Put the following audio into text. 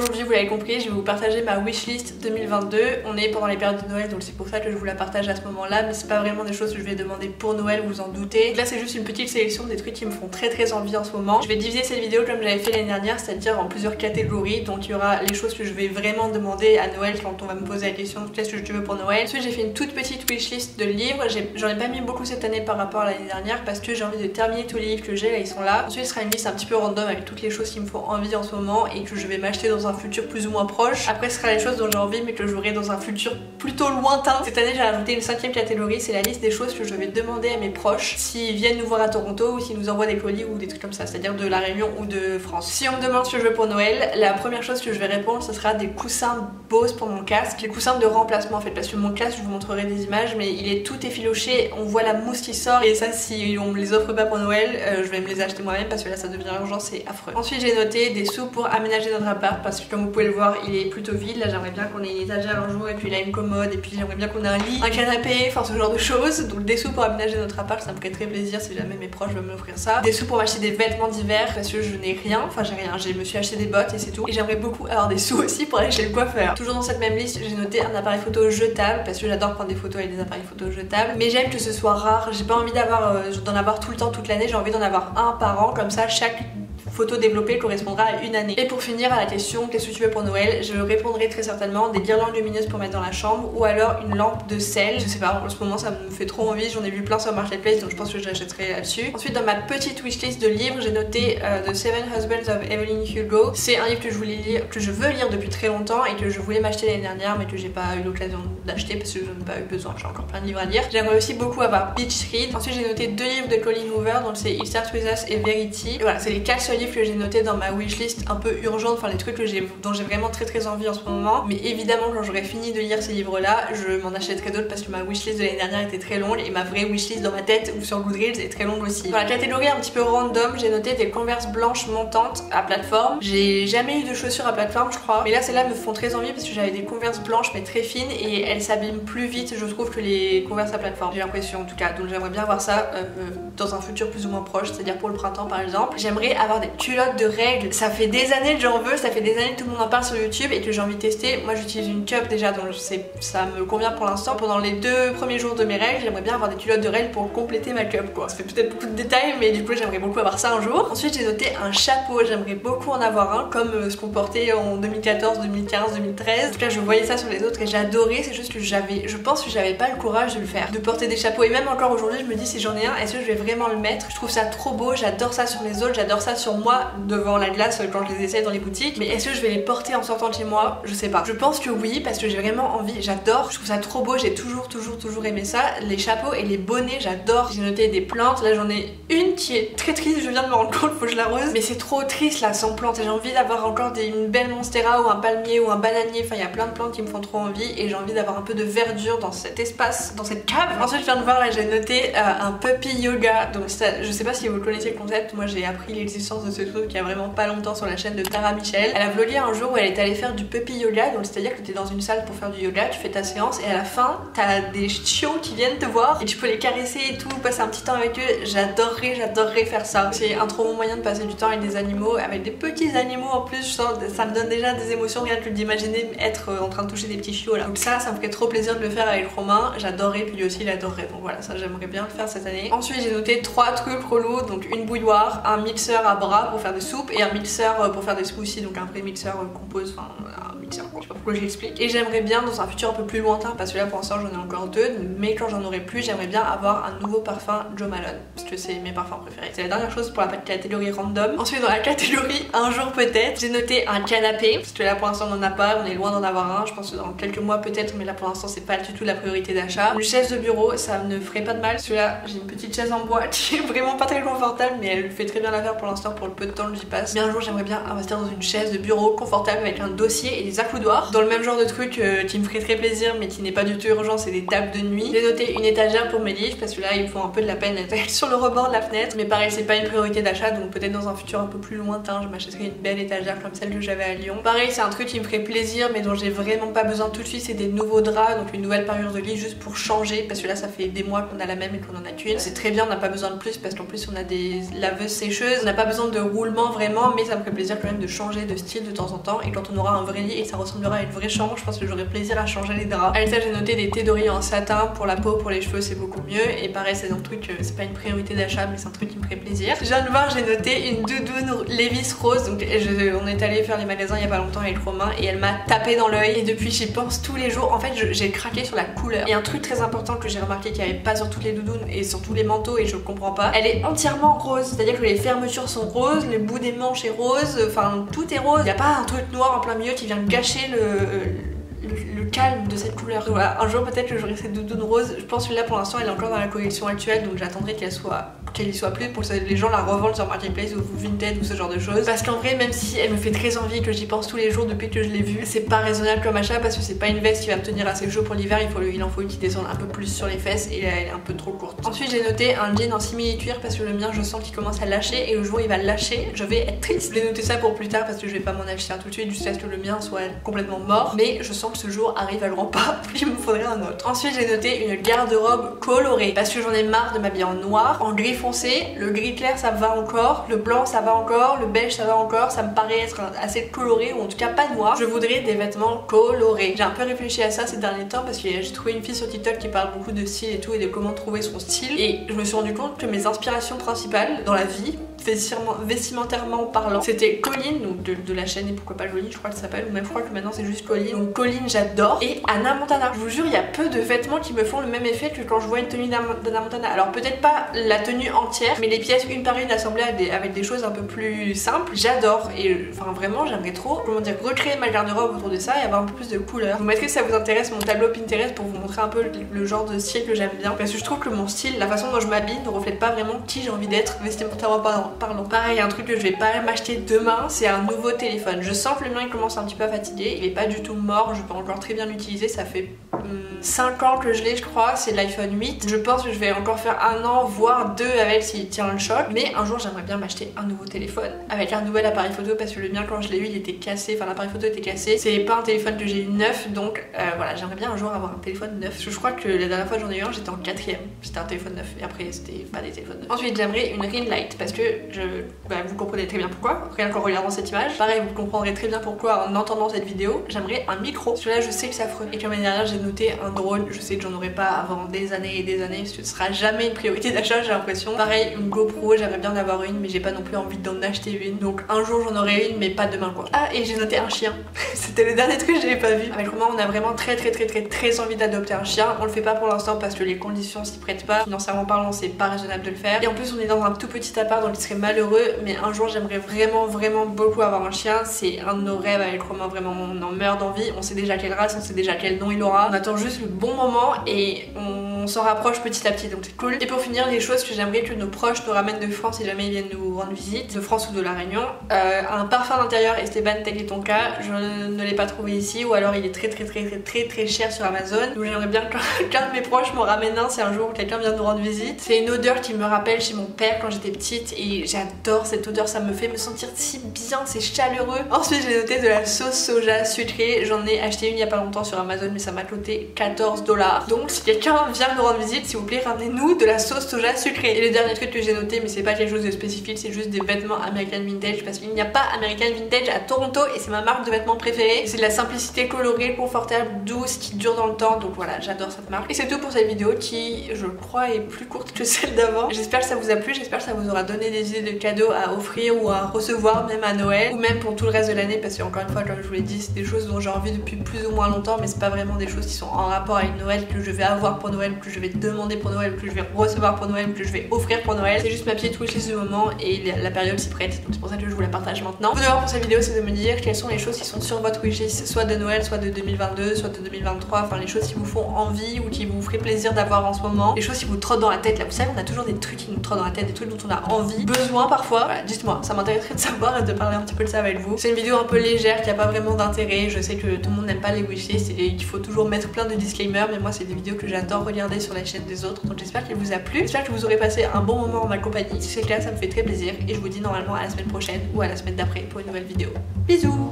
aujourd'hui, vous l'avez compris, je vais vous partager ma wishlist 2022. On est pendant les périodes de Noël, donc c'est pour ça que je vous la partage à ce moment-là, mais c'est pas vraiment des choses que je vais demander pour Noël, vous en doutez. Donc là c'est juste une petite sélection des trucs qui me font très envie en ce moment. Je vais diviser cette vidéo comme j'avais fait l'année dernière, c'est-à-dire en plusieurs catégories. Donc il y aura les choses que je vais vraiment demander à Noël quand on va me poser la question qu'est-ce que tu veux pour Noël. Ensuite j'ai fait une toute petite wishlist de livres. J'en ai pas mis beaucoup cette année par rapport à l'année dernière parce que j'ai envie de terminer tous les livres que j'ai, là ils sont là. Ensuite ce sera une liste un petit peu random avec toutes les choses qui me font envie en ce moment et que je vais m'acheter dans un futur plus ou moins proche. Après ce sera les choses dont j'ai envie mais que j'aurai dans un futur plutôt lointain. Cette année j'ai rajouté une 5e catégorie, c'est la liste des choses que je vais demander à mes proches s'ils viennent nous voir à Toronto ou s'ils nous envoient des colis ou des trucs comme ça, c'est-à-dire de la Réunion ou de France. Si on me demande ce que je veux pour Noël, la première chose que je vais répondre ce sera des coussins Bose pour mon casque, les coussins de remplacement en fait, parce que mon casque je vous montrerai des images mais il est tout effiloché, on voit la mousse qui sort et ça si on me les offre pas pour Noël, je vais me les acheter moi-même parce que là ça devient urgent, c'est affreux. Ensuite j'ai noté des sous pour aménager notre appart parce que comme vous pouvez le voir il est plutôt vide, là j'aimerais bien qu'on ait une étagère un jour et puis là une commode et puis j'aimerais bien qu'on ait un lit, un canapé, enfin ce genre de choses. Donc des sous pour aménager notre appart, ça me ferait très plaisir si jamais mes proches veulent m'offrir ça. Des sous pour m'acheter des vêtements d'hiver parce que je n'ai rien, enfin j'ai rien, je me suis acheté des bottes et c'est tout. Et j'aimerais beaucoup avoir des sous aussi pour aller chez le coiffeur. Toujours dans cette même liste j'ai noté un appareil photo jetable parce que j'adore prendre des photos avec des appareils photo jetables, mais j'aime que ce soit rare, j'ai pas envie d'en avoir tout le temps toute l'année, j'ai envie d'en avoir un par an, comme ça chaque photo développée correspondra à une année. Et pour finir à la question qu'est-ce que tu veux pour Noël, je répondrai très certainement des guirlandes lumineuses pour mettre dans la chambre ou alors une lampe de sel. Je sais pas, en ce moment ça me fait trop envie, j'en ai vu plein sur Marketplace donc je pense que je l'achèterai là-dessus. Ensuite dans ma petite wishlist de livres j'ai noté The Seven Husbands of Evelyn Hugo. C'est un livre que je veux lire depuis très longtemps et que je voulais m'acheter l'année dernière mais que j'ai pas eu l'occasion d'acheter parce que je n'ai pas eu besoin, j'ai encore plein de livres à lire. J'aimerais aussi beaucoup avoir Beach Read. Ensuite j'ai noté 2 livres de Colleen Hoover, donc c'est It Starts With Us et Verity. Et voilà, c'est les 4 seuls livres que j'ai notés dans ma wishlist un peu urgente, enfin les trucs dont j'ai vraiment très envie en ce moment. Mais évidemment quand j'aurai fini de lire ces livres là, je m'en achèterai d'autres parce que ma wishlist de l'année dernière était très longue et ma vraie wishlist dans ma tête ou sur Goodreads est très longue aussi. Dans la catégorie un petit peu random, j'ai noté des Converse blanches montantes à plateforme. J'ai jamais eu de chaussures à plateforme je crois, mais là celles-là me font très envie parce que j'avais des Converse blanches mais très fines et elles s'abîment plus vite je trouve que les Converse à plateforme, j'ai l'impression en tout cas, donc j'aimerais bien avoir ça dans un futur plus ou moins proche, c'est-à-dire pour le printemps par exemple. J'aimerais avoir des culottes de règles, ça fait des années que j'en veux, ça fait des années que tout le monde en parle sur YouTube et que j'ai envie de tester. Moi j'utilise une cup déjà donc ça me convient pour l'instant. Pendant les 2 premiers jours de mes règles, j'aimerais bien avoir des culottes de règles pour compléter ma cup quoi. Ça fait peut-être beaucoup de détails mais du coup j'aimerais beaucoup avoir ça un jour. Ensuite j'ai noté un chapeau, j'aimerais beaucoup en avoir un comme ce qu'on portait en 2014, 2015, 2013. En tout cas je voyais ça sur les autres et j'adorais, c'est juste que je pense que j'avais pas le courage de le faire, de porter des chapeaux et même encore aujourd'hui je me dis si j'en ai un, est-ce que je vais vraiment le mettre? Je trouve ça trop beau, j'adore ça sur les autres, j'adore ça sur moi devant la glace quand je les essaye dans les boutiques, mais est-ce que je vais les porter en sortant de chez moi? Je sais pas. Je pense que oui parce que j'ai vraiment envie, j'adore, je trouve ça trop beau, j'ai toujours aimé ça. Les chapeaux et les bonnets j'adore. J'ai noté des plantes, là j'en ai une qui est très triste, je viens de me rendre compte, faut que je l'arrose, mais c'est trop triste là sans plantes et j'ai envie d'avoir encore une belle monstera ou un palmier ou un bananier, enfin il y a plein de plantes qui me font trop envie et j'ai envie d'avoir un peu de verdure dans cet espace, dans cette cave. Ensuite je viens de voir là j'ai noté un puppy yoga, donc ça, je sais pas si vous connaissez le concept, moi j'ai appris l'existence de ce truc il y a vraiment pas longtemps sur la chaîne de Tara Michel. Elle a vlogué un jour où elle est allée faire du puppy yoga, donc c'est à dire que t'es dans une salle pour faire du yoga, tu fais ta séance et à la fin t'as des chiots qui viennent te voir et tu peux les caresser et tout, passer un petit temps avec eux. J'adorerais faire ça. C'est un trop bon moyen de passer du temps avec des animaux, avec des petits animaux en plus, ça me donne déjà des émotions rien que d'imaginer être en train de toucher des petits chiots là. Donc ça me ferait trop plaisir de le faire avec Romain, j'adorerais puis lui aussi il adorerait, donc voilà ça j'aimerais bien le faire cette année. Ensuite j'ai noté 3 trucs relous, donc une bouilloire, un mixeur à bras pour faire des soupes et un mixeur pour faire des smoothies, donc un vrai mixeur compose, enfin un mixeur quoi. Je sais pas pourquoi j'explique. Et j'aimerais bien dans un futur un peu plus lointain, parce que là pour l'instant j'en ai encore 2, mais quand j'en aurai plus j'aimerais bien avoir un nouveau parfum Jo Malone, parce que c'est mes parfums préférés. C'est la dernière chose pour la catégorie random. Ensuite dans la catégorie un jour peut-être, j'ai noté un canapé, parce que là pour l'instant on n'en a pas, on est loin d'en avoir un, je pense que dans quelques mois peut-être, mais là pour l'instant c'est pas du tout la priorité d'achat. Une chaise de bureau, ça ne ferait pas de mal, parce que là j'ai une petite chaise en bois qui est vraiment pas très confortable, mais elle fait très bien l'affaire pour l'instant pour le peu de temps que j'y passe. Mais un jour j'aimerais bien investir dans une chaise de bureau confortable avec un dossier et des accoudoirs. Dans le même genre de truc qui me ferait très plaisir mais qui n'est pas du tout urgent, c'est des tables de nuit. J'ai noté une étagère pour mes livres parce que là ils me font un peu de la peine d'être sur le rebord de la fenêtre, mais pareil c'est pas une priorité d'achat, donc peut-être dans un futur un peu plus lointain je m'achèterai une belle étagère comme celle que j'avais à Lyon. Pareil c'est un truc qui me ferait plaisir mais dont j'ai vraiment pas besoin tout de suite, c'est des nouveaux draps, donc une nouvelle parure de lit juste pour changer, parce que là ça fait des mois qu'on a la même et qu'on en a qu'une. C'est très bien, on n'a pas besoin de plus parce qu'en plus on a des laveuses sécheuses, on n'a pas besoin de roulement vraiment, mais ça me ferait plaisir quand même de changer de style de temps en temps. Et quand on aura un vrai lit et que ça ressemblera à une vraie chambre, je pense que j'aurai plaisir à changer les draps. À l'étage j'ai noté des thés d'oreiller en satin pour la peau, pour les cheveux c'est beaucoup mieux. Et pareil c'est un truc, c'est pas une priorité d'achat mais c'est un truc qui me ferait plaisir. Je viens de voir, j'ai noté une doudoune Levi's rose. Donc on est allé faire les magasins il y a pas longtemps avec Romain et elle m'a tapé dans l'œil. Et depuis j'y pense tous les jours. En fait j'ai craqué sur la couleur. Et un truc très important que j'ai remarqué qu'il n'y avait pas sur toutes les doudounes et sur tous les manteaux et je comprends pas, elle est entièrement rose. C'est-à-dire que les fermetures sont roses, le bout des manches est rose, enfin tout est rose. Il n'y a pas un truc noir en plein milieu qui vient gâcher le calme de cette couleur. Voilà, un jour peut-être que j'aurai cette doudoune rose. Je pense que là pour l'instant elle est encore dans la collection actuelle, donc j'attendrai qu'elle y soit plus pour que les gens la revendent sur Marketplace ou Vinted ou ce genre de choses. Parce qu'en vrai, même si elle me fait très envie et que j'y pense tous les jours depuis que je l'ai vue, c'est pas raisonnable comme achat parce que c'est pas une veste qui va me tenir assez chaud pour l'hiver. Il en faut une qui descende un peu plus sur les fesses et elle est un peu trop courte. Ensuite j'ai noté un jean en simili-cuir parce que le mien je sens qu'il commence à lâcher et le jour où il va lâcher je vais être triste. J'ai noté ça pour plus tard parce que je vais pas m'en acheter un tout de suite jusqu'à ce que le mien soit complètement mort, mais je sens que ce jour arrive à grands pas, il me faudrait un autre. Ensuite j'ai noté une garde-robe colorée parce que j'en ai marre de m'habiller en noir, en gris foncé. Le gris clair ça va encore, le blanc ça va encore, le beige ça va encore, ça me paraît être assez coloré ou en tout cas pas noir. Je voudrais des vêtements colorés. J'ai un peu réfléchi à ça ces derniers temps parce que j'ai trouvé une fille sur TikTok qui parle beaucoup de style et tout et de comment trouver son style et je me suis rendu compte que mes inspirations principales dans la vie, vestimentairement parlant, c'était Colline, donc de la chaîne Et Pourquoi Pas Jolie je crois qu'elle s'appelle, ou même je crois que maintenant c'est juste Colline. Donc Colline j'adore, et Anna Montana. Je vous jure il y a peu de vêtements qui me font le même effet que quand je vois une tenue d'Anna Montana. Alors peut-être pas la tenue entière, mais les pièces une par une assemblées avec des choses un peu plus simples, j'adore. Et enfin vraiment j'aimerais trop, comment dire, recréer ma garde-robe autour de ça et avoir un peu plus de couleurs. Vous mettrez si ça vous intéresse mon tableau Pinterest pour vous montrer un peu le genre de style que j'aime bien, parce que je trouve que mon style, la façon dont je m'habille ne reflète pas vraiment qui j'ai envie d'être vestimentairement parlant. Pareil, un truc que je vais pas m'acheter demain, c'est un nouveau téléphone. Je sens que le mien il commence un petit peu à fatiguer, il est pas du tout mort, je peux encore très bien l'utiliser, ça fait 5 ans que je l'ai je crois, c'est l'iPhone 8. Je pense que je vais encore faire 1 an voire 2 avec s'il tient le choc, mais un jour j'aimerais bien m'acheter un nouveau téléphone avec un nouvel appareil photo parce que le mien quand je l'ai eu il était cassé, enfin l'appareil photo était cassé. C'est pas un téléphone que j'ai eu neuf, donc voilà, j'aimerais bien un jour avoir un téléphone neuf. Je crois que la dernière fois que j'en ai eu un j'étais en 4ème, c'était un téléphone neuf et après c'était pas des téléphones neufs. Ensuite j'aimerais une ring light parce que vous comprenez très bien pourquoi, rien qu'en regardant cette image. Pareil vous comprendrez très bien pourquoi en entendant cette vidéo. J'aimerais un micro, parce que là je sais que c'est affreux. Et comme l'année dernière j'ai noté un drone, je sais que j'en aurai pas avant des années et des années parce que ce sera jamais une priorité d'achat j'ai l'impression. Pareil une GoPro, j'aimerais bien en avoir une mais j'ai pas non plus envie d'en acheter une, donc un jour j'en aurai une mais pas demain quoi. Ah et j'ai noté un chien. C'était le dernier truc que j'avais pas vu. Avec Romain on a vraiment très envie d'adopter un chien. On le fait pas pour l'instant parce que les conditions s'y prêtent pas, financièrement parlant c'est pas raisonnable de le faire, et en plus on est dans un tout petit appart donc il serait malheureux, mais un jour j'aimerais vraiment beaucoup avoir un chien. C'est un de nos rêves avec Romain, vraiment on en meurt d'envie. On sait déjà quelle race, on sait déjà quel nom il aura, on attend juste le bon moment et on s'en rapproche petit à petit donc c'est cool. Et pour finir, les choses que j'aimerais que nos proches nous ramènent de France si jamais ils viennent nous rendre visite, de France ou de la Réunion. Un parfum d'intérieur Esteban, tel est ton cas, je ne l'ai pas trouvé ici, ou alors il est très cher sur Amazon, donc j'aimerais bien qu'un de mes proches m'en ramène un si un jour quelqu'un vient nous rendre visite. C'est une odeur qui me rappelle chez mon père quand j'étais petite et j'adore cette odeur, ça me fait me sentir si bien, c'est chaleureux. Ensuite j'ai noté de la sauce soja sucrée, j'en ai acheté une il y a pas longtemps sur Amazon mais ça m'a coûté 14 $. Donc si quelqu'un vient nous rendre visite, s'il vous plaît ramenez-nous de la sauce soja sucrée. Et le dernier truc que j'ai noté, mais c'est pas quelque chose de spécifique, c'est juste des vêtements American Vintage parce qu'il n'y a pas American Vintage à Toronto et c'est ma marque de vêtements préférée. C'est de la simplicité colorée, confortable, douce, qui dure dans le temps, donc voilà, j'adore cette marque. Et c'est tout pour cette vidéo qui je crois est plus courte que celle d'avant. J'espère que ça vous a plu, j'espère que ça vous aura donné des idées de cadeaux à offrir ou à recevoir même à Noël ou même pour tout le reste de l'année, parce que encore une fois comme je vous l'ai dit c'est des choses dont j'ai envie depuis plus ou moins longtemps, mais c'est pas vraiment des choses qui sont en rapport avec Noël, que je vais avoir pour Noël, que je vais demander pour Noël, que je vais recevoir pour Noël, que je vais offrir pour Noël. C'est juste ma petite wishlist du moment et la période s'y prête, donc c'est pour ça que je vous la partage maintenant. Vous devez pour cette vidéo c'est de me dire quelles sont les choses qui sont sur votre wishlist, soit de Noël, soit de 2022, soit de 2023, enfin les choses qui vous font envie ou qui vous feraient plaisir d'avoir en ce moment, les choses qui vous trottent dans la tête. Là vous savez on a toujours des trucs qui nous trottent dans la tête, des trucs dont on a envie, besoin parfois. Voilà, dites-moi, ça m'intéresserait de savoir et de parler un petit peu de ça avec vous. C'est une vidéo un peu légère qui a pas vraiment d'intérêt, je sais que tout le monde n'aime pas les wishlists et qu'il faut toujours mettre plein de disclaimers, mais moi c'est des vidéos que j'adore regarder sur la chaîne des autres, donc j'espère qu'elle vous a plu, j'espère que vous aurez passé un bon moment en ma compagnie. Si c'est le cas ça me fait très plaisir et je vous dis normalement à la semaine prochaine ou à la semaine d'après pour une nouvelle vidéo. Bisous.